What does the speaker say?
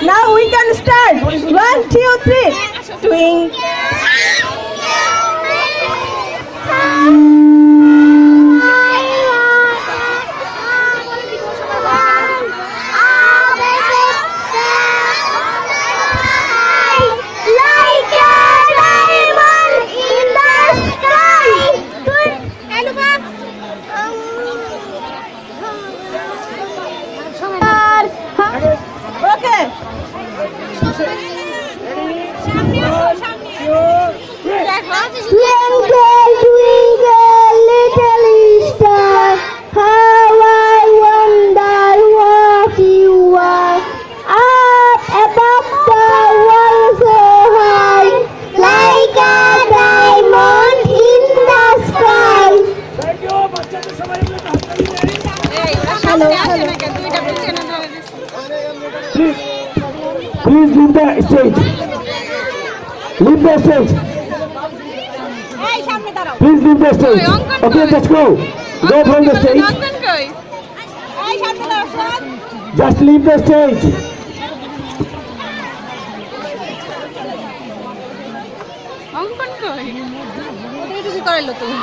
Now we can start. 1, 2, 3. Twinkle. Okay. Twinkle, twinkle, little star, how I wonder what you are. Up above the world so high, like a diamond in the sky. Hello, hello. Please leave the stage. Leave the stage. Please leave the stage. Okay, just go. Go from the stage. Just leave the stage. অঙ্কন কই ওটা কি করাইলো তুমি